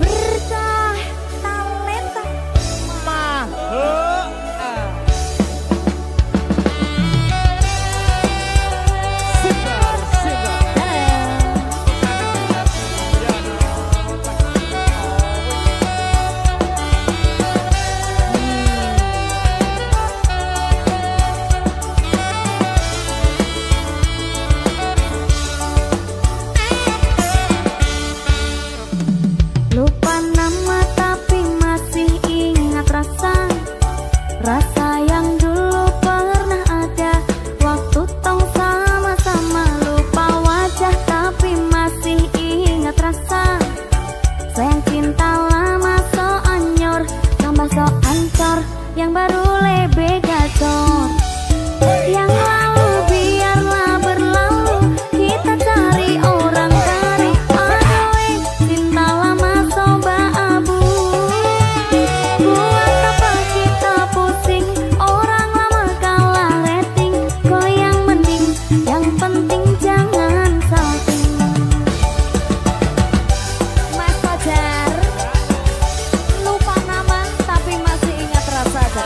Berkah talenta mahal. Lupa nama tapi masih ingat rasa. Rasa yang dulu pernah ada waktu tong sama-sama. Lupa wajah tapi masih ingat rasa. Sayang cinta lama so anyor, tambah so ancor, yang baru lebih gacor. Yang lalu biarlah berlalu, kita cari orang baru. Aduh, cinta lama soba abu. Buat apa kita pusing, orang lama kalah rating. Kok yang mending, yang penting jangan salting. Mas Fajar, lupa nama tapi masih ingat rasa.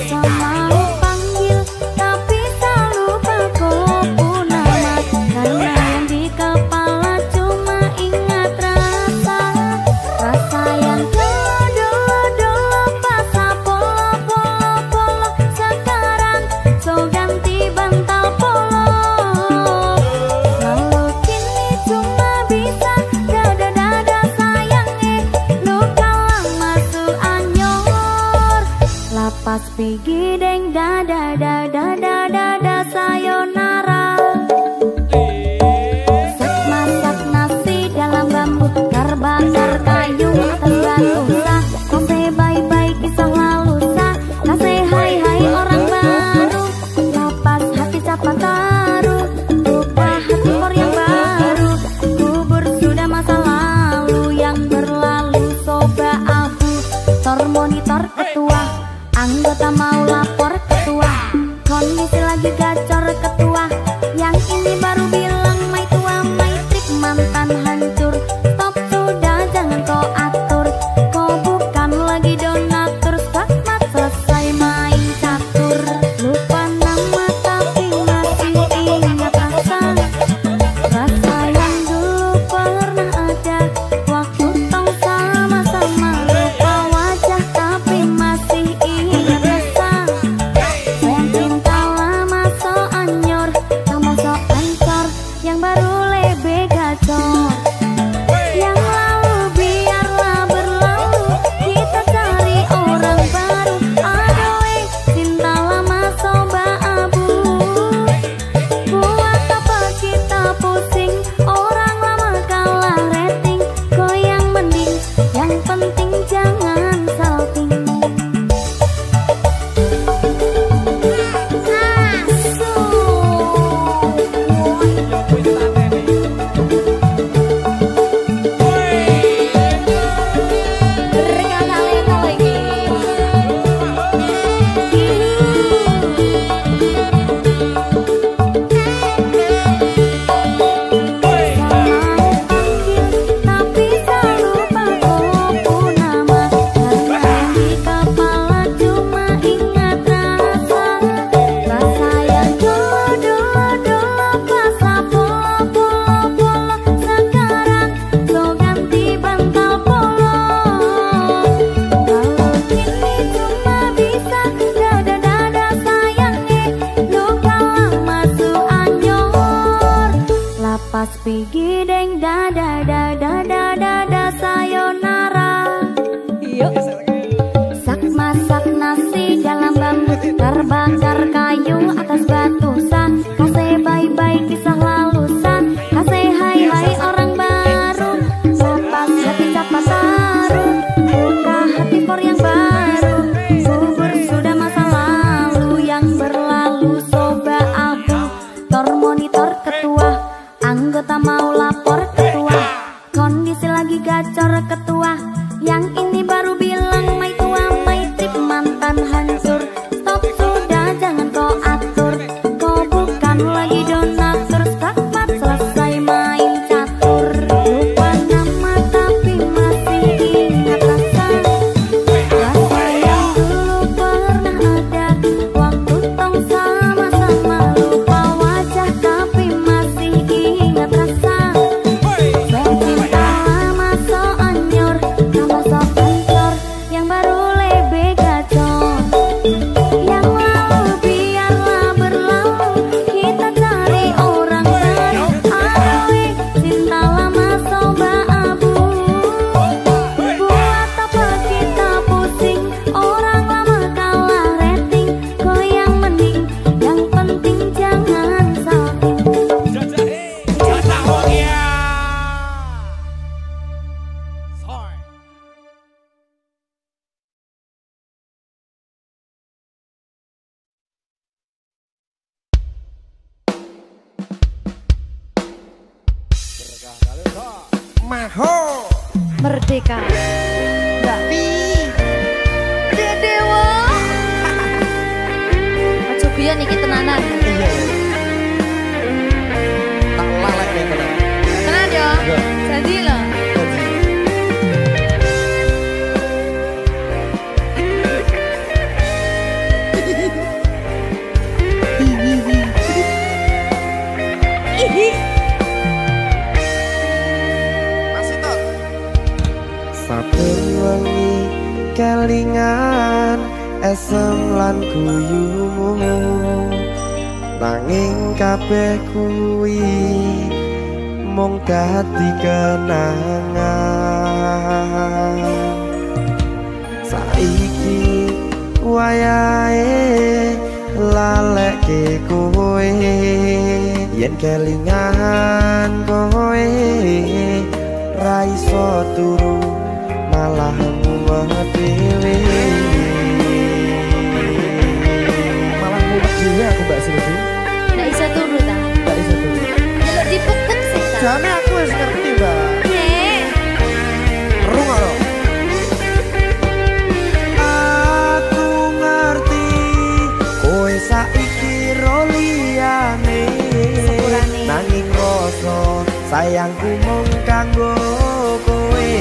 Selalu panggil tapi tak lupa kau nama. Karena yang di kepala cuma ingat rasa. Rasa yang dulu pas polo. Sekarang so ganti bantal polo. Lalu kini cuma bisa dada sayang. Luka lama su anyor. Lapas pigi deng dada sayonara. Sak masak nasi dalam bambu, terbakar kayu atas batu sah. Kose bye-bye kisah lalu sah. Kase hai orang baru. Lapas hati siapa taruh, lupa hati for yang baru. Kubur sudah masa lalu yang berlalu soba abu. Tor monitor ketua, anggota mau lapor ketua. Kondisi lagi gacor ketua. Yang ini baru bilang my tua my trik, mantan hancur. Stop sudah jangan kau atur. Kau bukan lagi donatur. Skakmat selesai main catur. Lupa nama tapi masih ingat rasa. Rasa yang dulu pernah ada waktu tong sama-sama. Lupa wajah tapi masih ingat rasa. Sayang cinta lama so anyor, tambah so ancor, yang baru lebih gacor. Yang lalu biarlah berlalu, kita cari orang baru. Aduh, cinta lama soba abu. Buat apa kita pusing, orang lama kalah rating. Kok yang mending, yang penting jangan salting. Berkah talenta lagi. Tapi tak lupa kau nama. Karena yang di kepala cuma ingat rasa. Rasa yang dulu pas polo. Sekarang so ganti bantal polo. Lalu kini cuma bisa dada sayang. Luka lama su anyor. Lapas pigi deng dada sayonara. Yuk. Sak masak nasi dalam bambu, terbakar kayu atas batu sah. Kase bye-bye kisah lalu sah. Kase hai orang baru. Lapas hati siapa taruh, buka hati for yang baru. Kubur sudah masa lalu yang berlalu soba abu. Tor monitor ketua, anggota mau Maho Merdeka Mbak Pi Dewa Aja biyen iki tenanan. iya tak lalek ya tenan Tenan yo janji lho. Saben wengi kelingan esem lan guyumu nanging kabeh kuwi mung dadi kenangan saiki wayahe lalekke kowe yen kelingan kowe ra iso turu malah mumet dhewe malah mumet dhewe aku Mbak Silvi Nggak bisa turu ta? Mbak iso turu Delok dipupuk sih ta. jane aku wis ngerti Mbak Nek rungokno aku ngerti kowe saiki ro liyane Sepurane. nanging rasa sayangku mung kanggo kowe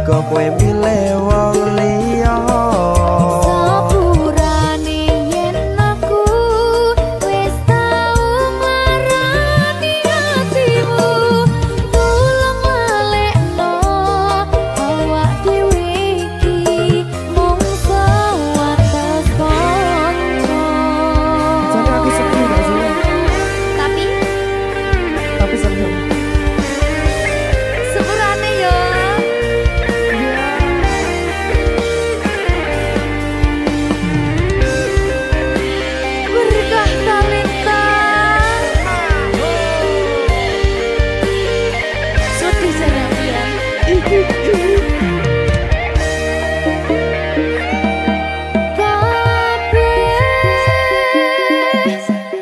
kowe milih wong liya sepurane yen aku wis tau marani atimu tulung malekno awak dhewe iki mung sewates kanca jane aku sedih gak sih tapi seneng sepurane yo berkah talenta sedih saya bilang kabeh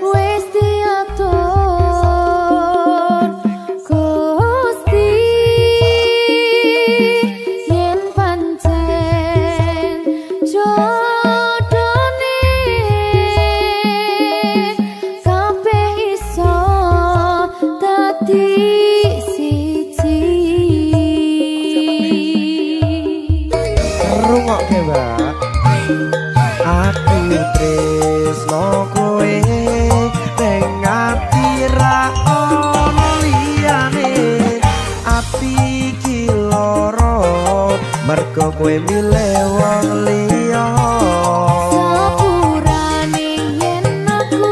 wis diatur Gusti yen pancen jodone kabeh iso dadi siji rungokke Mbak aku tresno kowe ning ati ra ono liyane ati iki lara mergo kowe milih wong liya sepurane yen aku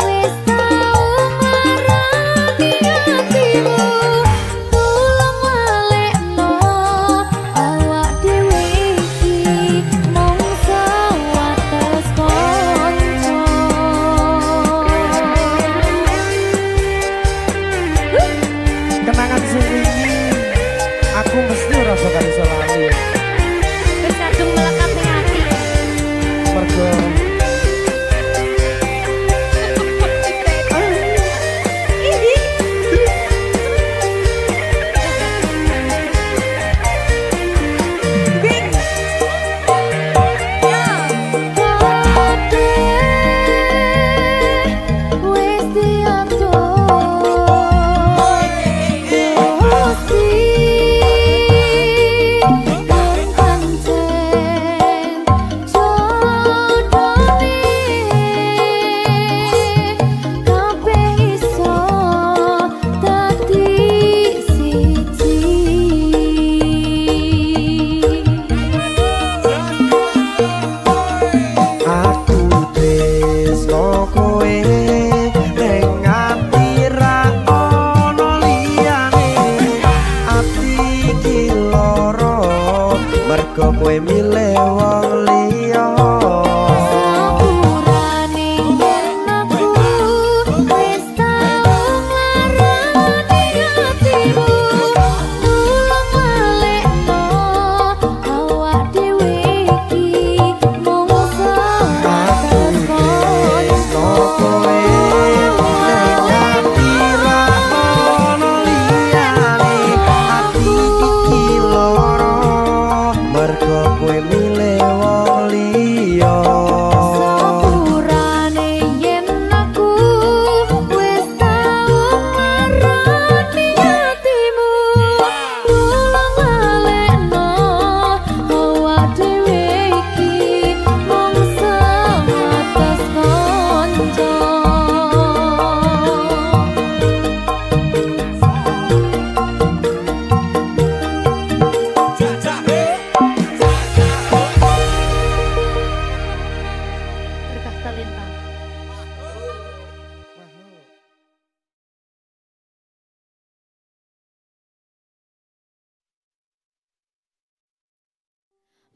wis tau marani atimu tulung malekno awak dhewe iki mung sewates kanca kenangan sing wingi aku mesti ora bakal iso lali wis kadung melekat ning ati mergo wis diatur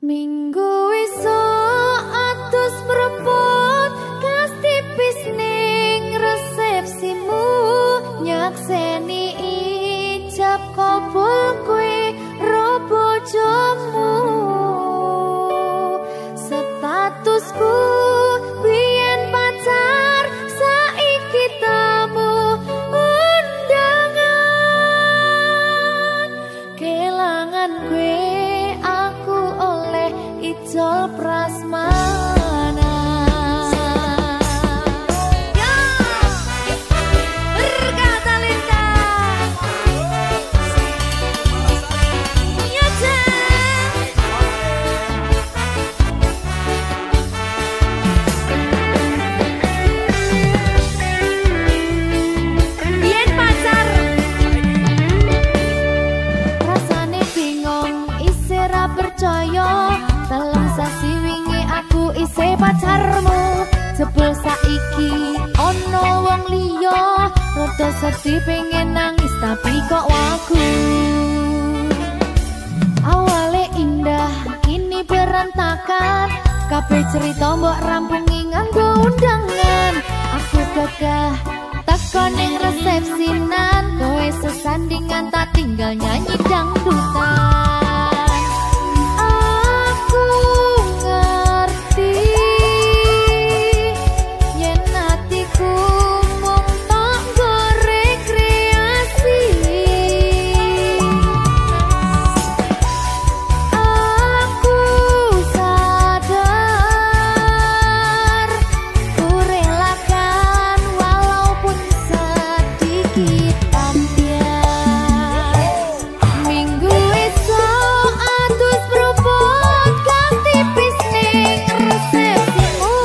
Minggu esuk atus mrepot kas tipis ning resepsimu nyakseni ijab kabul kowe ro bojomu statusku biyen pacar saiki tamu undangan kelangan kowe aku oleh ijol prasmana. Ya, berkata Linda. Ya, biyen pacar rasane bingung isih ra percaya dalam sasi wingi aku isih pacarmu jebul saiki ono wong liya rada sedih pengen nangis tapi kok wagu awale indah kini berantakan kabeh cerita mbok rampungi nganggo undangan aku gagah teko ning resepsinan kowe sesandingan tak tinggal nyanyi dangdutan aku ngerti yen atiku mung tanggo rekreasi aku sadar ku relakan walaupun sedikit ambiar minggu esok atus propot kas tipis ning resepsimu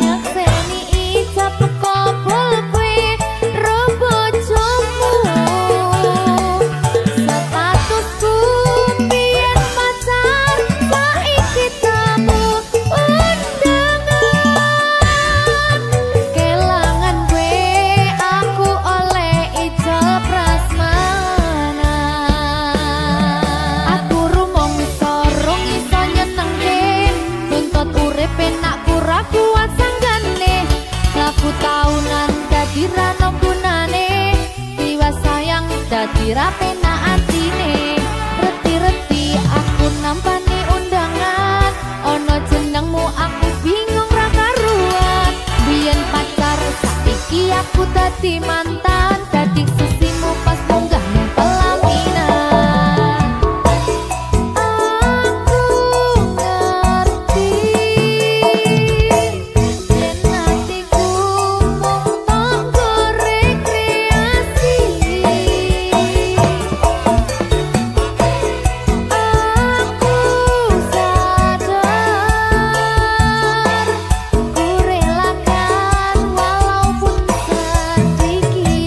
nyakseni ijab kabul kowe ro bojomu statusku biyen pacar saiki tamu undangan kelangan kowe aku oleh ijol prasmana aku rumangsa rong iso nyenengke nuntut urip enak ora kuat sanggane laku taunan dadi ra ono gunane tiwas sayang dadi ra penak atine reti-reti aku nampani undangan ono jenengmu aku bingung ra karuan biyen pacar saiki aku dadi mantan dadi sisimu pas munggah ning pelaminan aku ngerti yen atiku mung tanggo rekreasi aku sadar ku relakan walaupun sedikit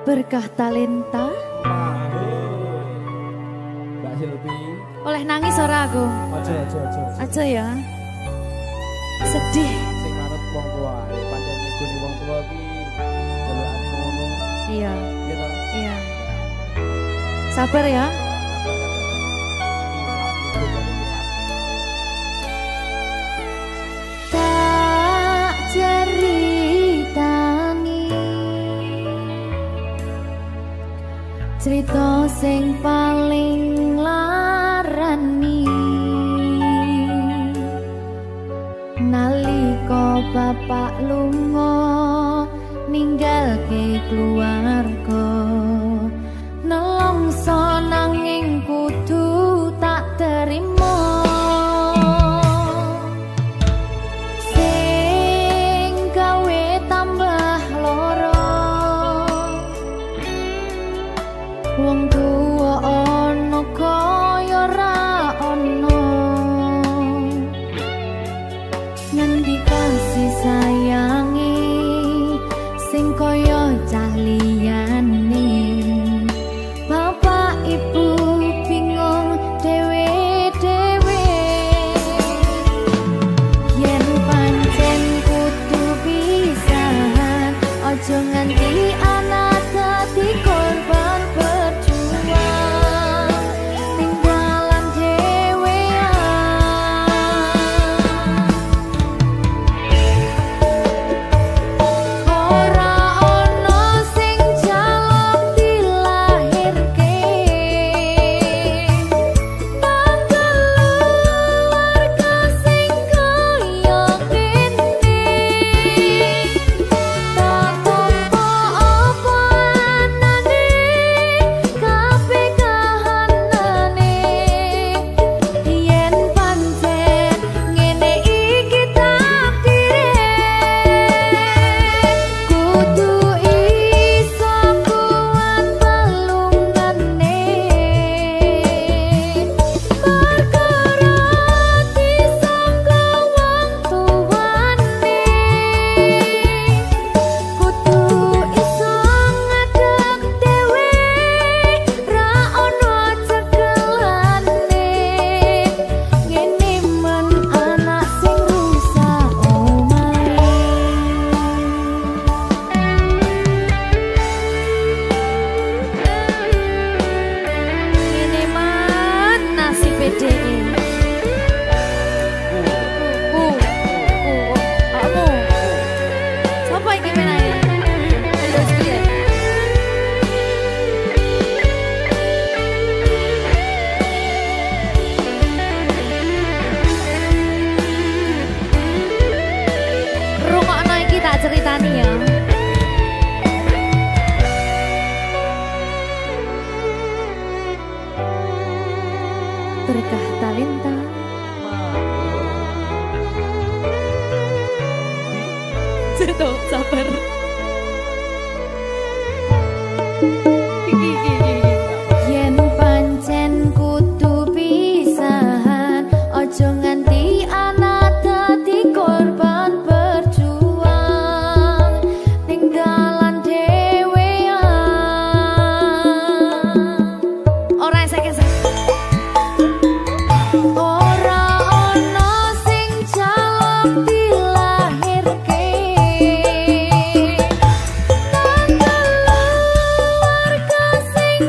Berkah talenta. Mbak Silvi. Oleh nangis ora aku? Aja. Aja ya. Sedih. Sing ngarep wong tua, pancen ngikuni wong tua iki delokane ngono. Iya. Iya ta? Iya. Sabar ya. Tak ceritani cerita sing paling larani nalika bapak lunga ninggalke keluarga nelongso nanging kudu tak terima sing gawe tambah loro wong tuwa ana kaya ra ana ngendi kasih sayangi sing kaya caliyane bapak ibu bingung dewe-dewe yen pancen kudu pisahan aja nganti anak dadi korban berjuang tinggalan dewean ora ono sing jaluk dilahirke keluarga sing kaya kene tak tampa apa anane kabeh kahanane yen pancen ngene iki takdire kudu iso kuat balungane perkara disangka wong tuwane kudu iso ngadeg dhewe ra ono cekelane ngene men anak sing rusak omahe ngene man nasib dhewe kamu siapa iki menanya terus piye rungokno iki tak ceritani ya berkah talenta Ceto, sabar. Yen pancen kudu pisahan, ojo nganti anak dadi korban berjuang tinggalan dhewean. Ora esek-esek. Ora ono sing jaluk dilahirke nang keluarga sing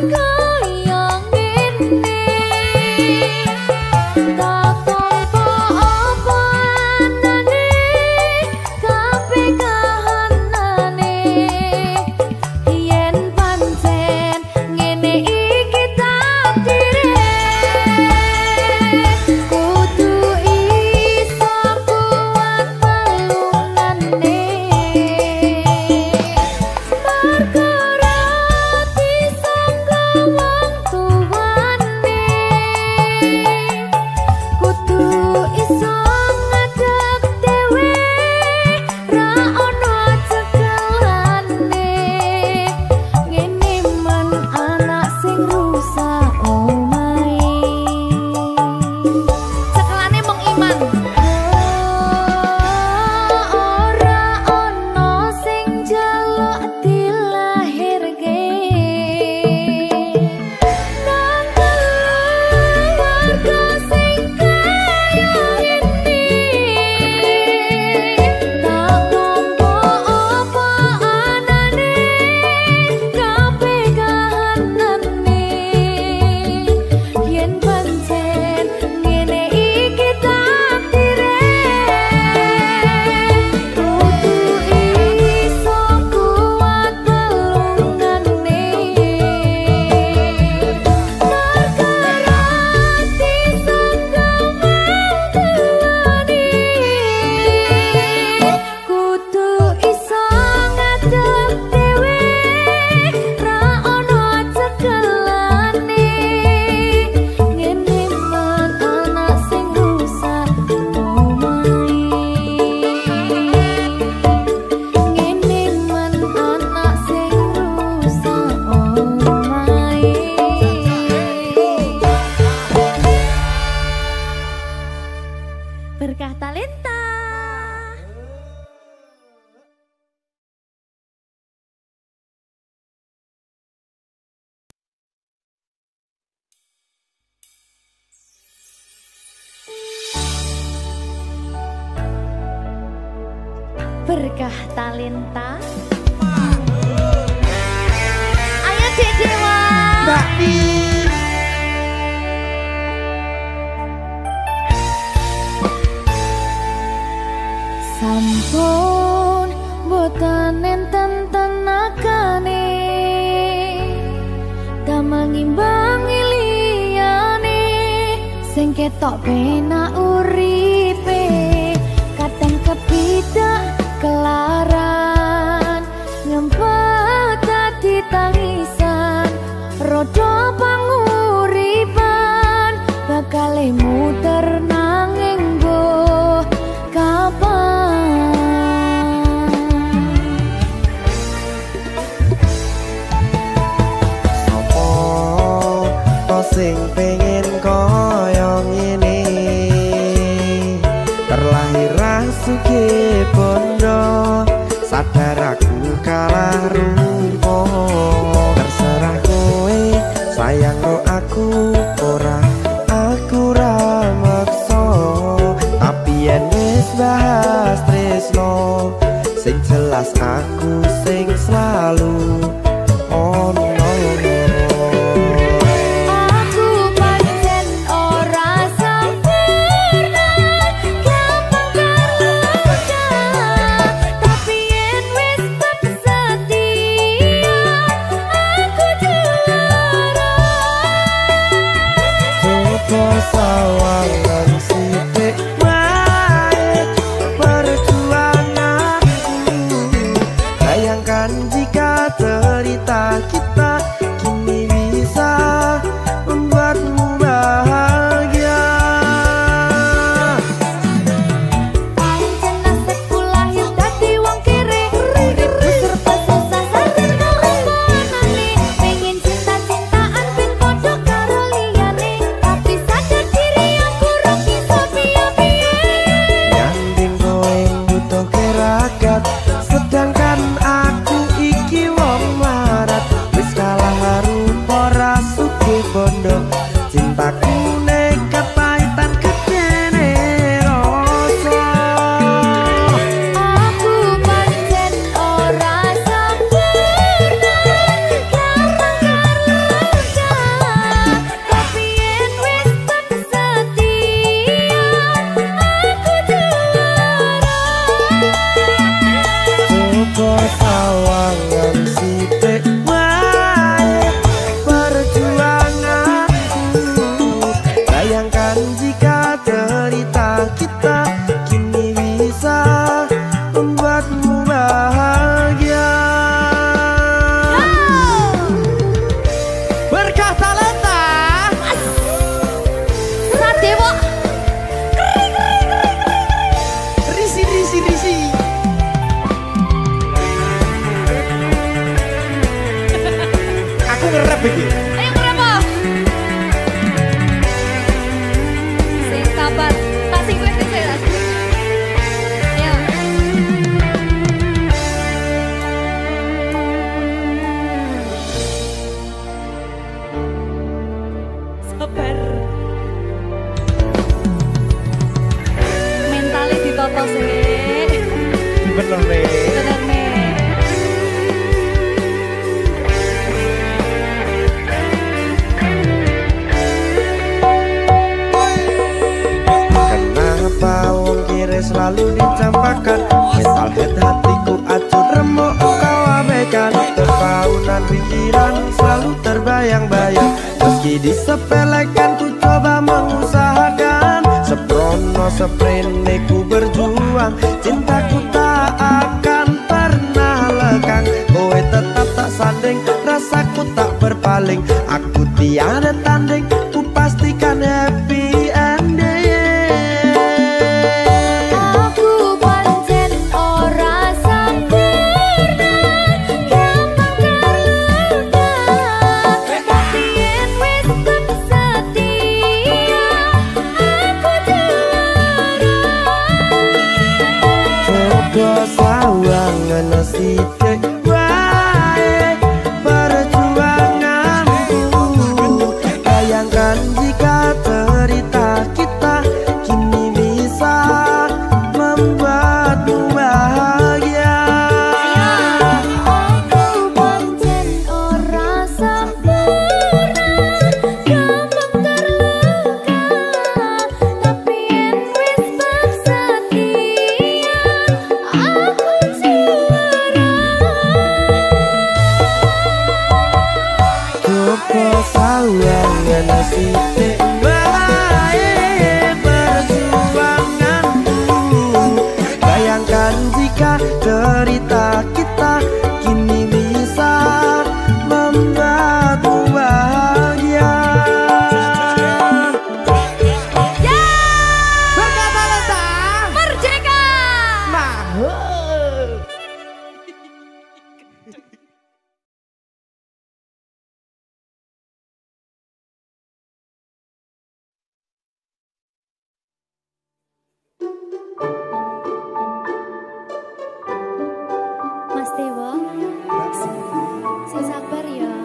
berkah talenta. Ayo Dek Dewa. Mbak Di. Sampun boten enten tenagane damel ngimbangi liyane sing ketok penak uripe kadang kepidak kelaran ngempet dadi tangisan rodo panguripan bakal muter nanging mbuh kapan. Sopo to sing pengen koyo ngene terlahir sugih bondo sadar aku kalah rumpo terserah kowe sayang no aku ora aku ra maksa tapi yen wis bahas tresno sing jelas aku sing selalu ono. Aku pancen ora sempurna gampang terluka tapi yen wis tak setia aku juara. Coba sawangan sithik wae perjuanganku bayangkan jika cerita kita kini bisa membuatmu bahagia. Pancen nasibku lahir dadi wong kere uripku serba susah sadar kalonane pengen cinta-cintaan ben padha karo liyane tapi sadar diri aku ra bisa piye-piye. Nyanding kowe butuh keragat sedangkan aku iki wong larat wis kalah rupa ra sugih bondo cintaku nekat pahitan gedene rasa. Aku pancen ora sempurna gampang terluka tapi yen wis tak setia aku juara. Coba sawangan sithik wae perjuanganku bayangkan jika cerita kita kini bisa membuatmu bahagia. Berkah talenta Sadewa risi. Aku ngerep iki. ayo berapa? Sing sabar, tak sing kowe sing sehat. Ayo. Sabar. Mentalnya ditata sih. Bener nih. Bener nih. Kenapa wong kiri selalu dicampakan mental head hatiku acur remuk kau abaikan terpaunan pikiran selalu terbayang-bayang meski disepelekan ku coba mengusahakan seprono seprene ku berjuang cintaku tak akan pernah lekang kowe tetap tak sanding rasaku tak berpaling aku tiada tanding ku pastikan happy ending. Aku pancen ora sempurna gampang terluka tapi yen wis tak setia aku juara. Coba sawangan sithik wae perjuanganku bayangkan jika coba sawangan sithik bae perjuanganku. Bayangkan jika cerita kita kini bisa membuatmu bahagia. Berkata Lenta Merdeka. Mahal. Mas Dewa, sing sabar ya.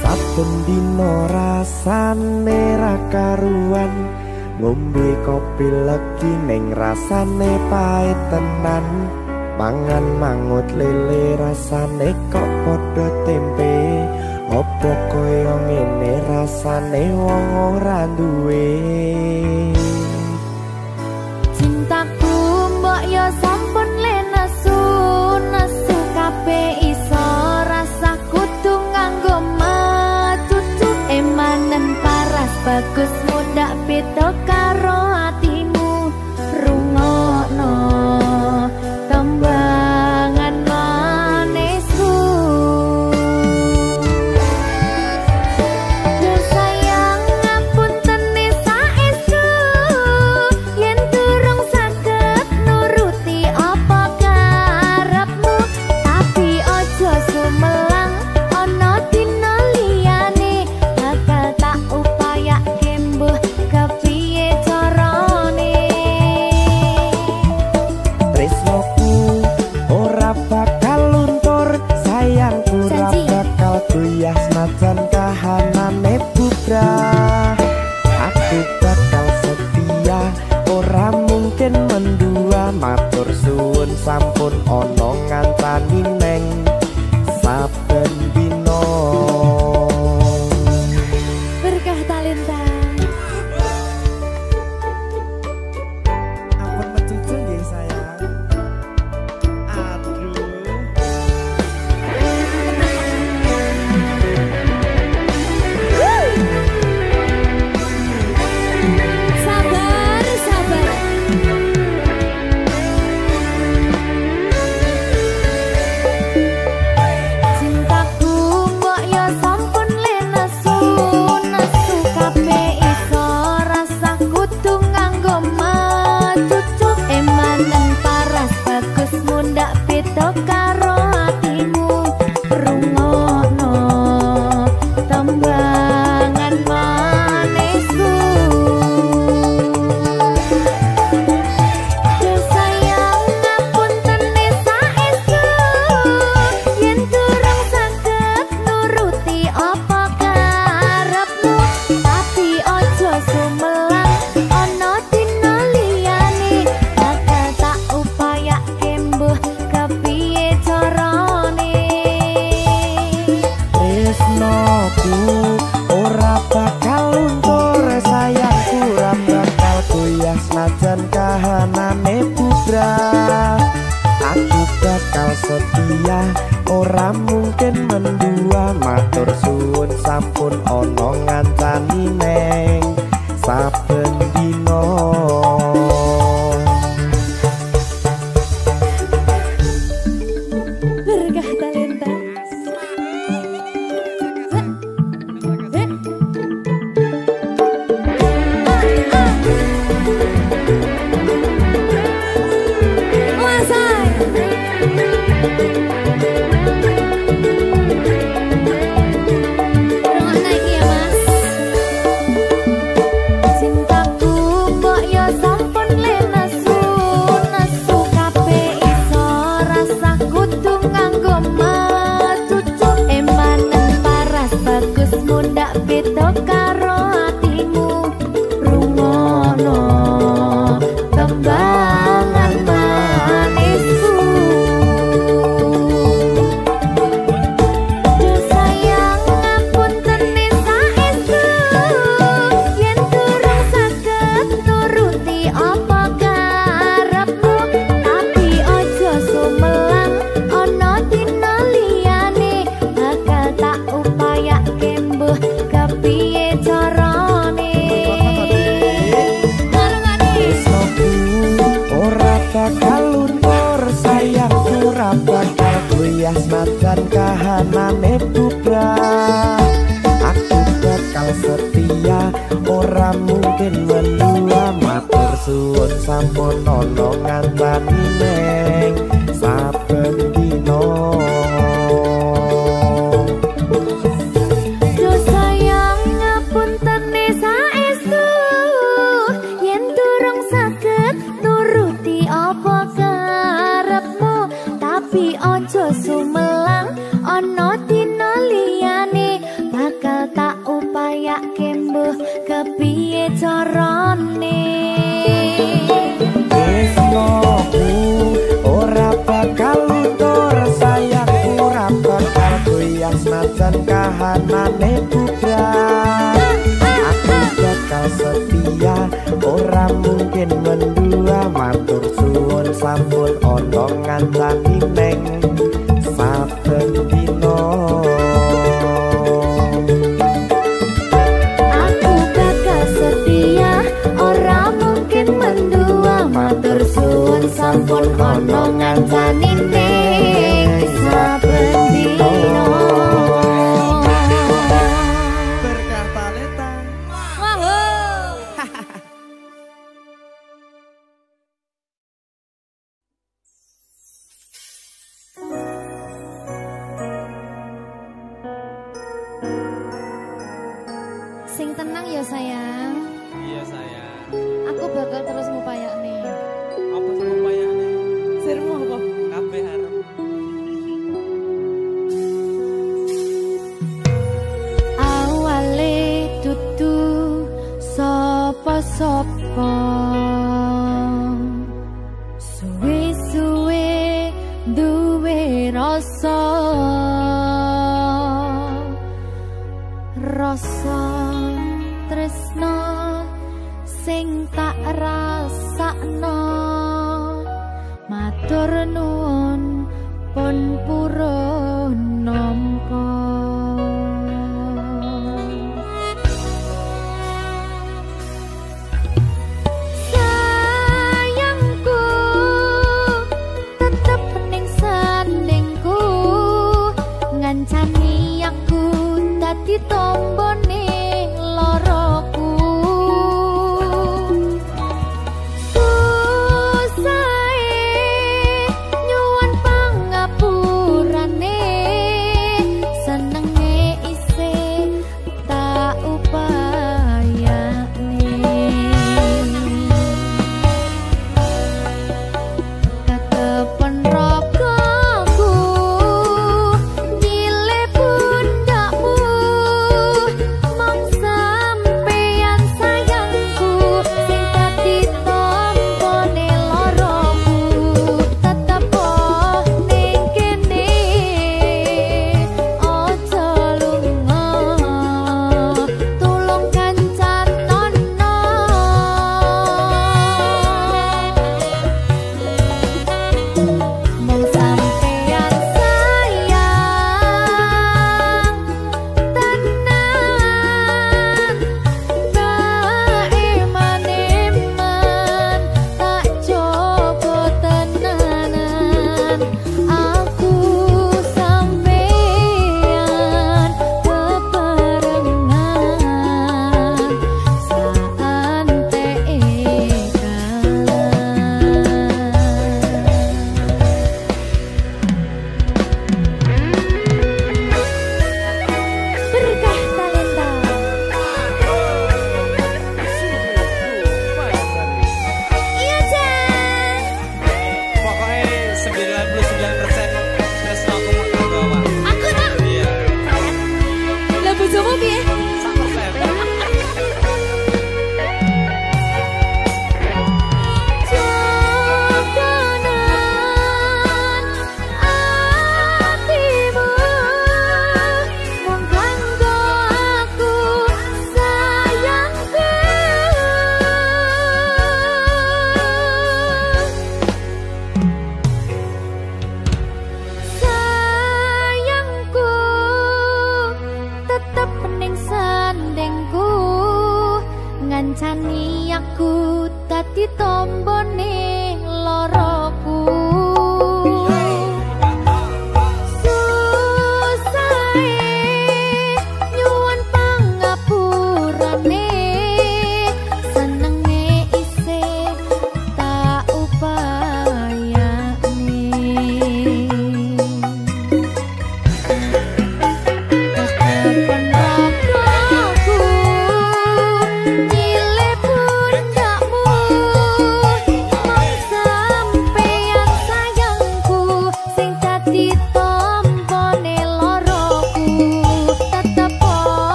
Saben dino rasane ra karuan, ngombe kopi legi ning rasane pahit tenan. Mangan mangut lele rasane kok padha tempe. Apa kaya ngene rasane wong ora duwe. Cintaku mbok yo sampun le nesu kabeh iso rasa kudu nganggo matutu emanen paras bagus mudak beda karo atimu rungokno tembangan manisku. Sayang ngapunten saestu yen durung saged nuruti apa karepmu, tapi aja sumelang ana dina liyane bakal tak upayake mbuh kepiye carane. Tresnoku ora bakal luntur, sayangku ora Janji. bakal goyah senajan kahanane bubrah. Aku bakal setia, ora mungkin mendua. Matur suwun sampun ana ngancani neng saben dina. Berkah talenta. Ampun mecucu nggih sayang. Aduh. Sabar, sabar. Cintaku mbok yo sampun le nesu kabeh iso rasa kudu nganggo matutu emanen paras bagus mundak beda karo atimu rungokno tembangan manisku. Sayang ngapunten saestu yen durung saged nuruti apa karepmu, tapi aja sumelang ana dina liyane bakal tak upayake mbuh kepiye carane. Tresnoku ora bakal luntur, sayangku ora bakal goyah senajan kahanane bubrah. Aku bakal setia, ora mungkin mendua. Matur suwun sampun ana ngancani neng saben dina. Berkah talenta. Rungokno iki ya, Mas. Cintaku mbok yo sampun le nesu kabeh iso rasa kudu nganggo matutu emanen paras bagus mundak beda karo atimu rungokno tembangan manisku. Sayang ngapunten saestu yen durung saged nuruti apa karepmu, tapi aja sumelang ana ora bakal goyah senajan kahanane bubrah. Aku bakal setia, ora mungkin mendua. Matur suwun sampun ana ngancani neng saben dina. Duh sayang ngapunten saestu yen durung saged nuruti apa karepmu, tapi aja sumelang ana dina liyane bakal tak upayake mbuh kepiye carane. Tresnoku ora bakal luntur, sayangku ora bakal goyah senajan kahanane bubrah. Aku bakal setia, ora mungkin mendua. Matur suwun sampun ana ngancani neng saben dina. Aku bakal setia, ora mungkin mendua. Matur suwun sampun ana ngancani ning saben dina. Berkah talenta. Sing tenang ya sayang, Iya sayang. aku bakal terus ngupayakne. Apa sih upayane? Sirmu apa? Kabeh arep. Awale dudu sapa-sapa, suwe-suwe duwe rasa tresno sing tak rasakno. Matur nuwun pun purun nampa. Sayangku tetep ning sandingku, ngancani aku dadi tombone loroku. Nyuwun pangapurane, senenge isih tak upayane. Ketepen rogoku nyile pundakmu,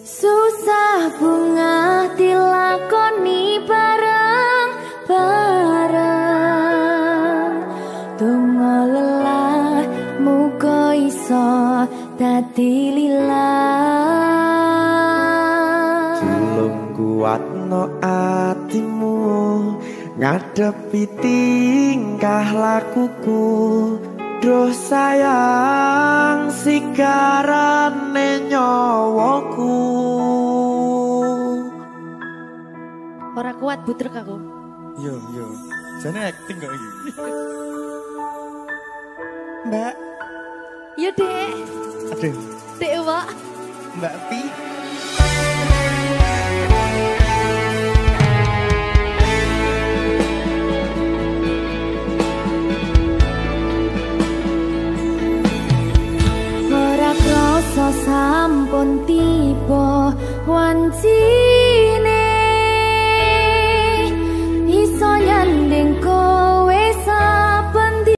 Susah bunga dilakoni bareng-bareng, donga lelah muga iso dadi lillah. Tulung kuatno atimu ngadepi tingkah lakuku, duh sayang sigarane nyawaku. Ora kuat butrek aku. Yo, jane acting kok iki. Mbak. Yo, Dek. Aduh. Dek, Wak. Mbak Pi. Ora krasa sampun tiba wanci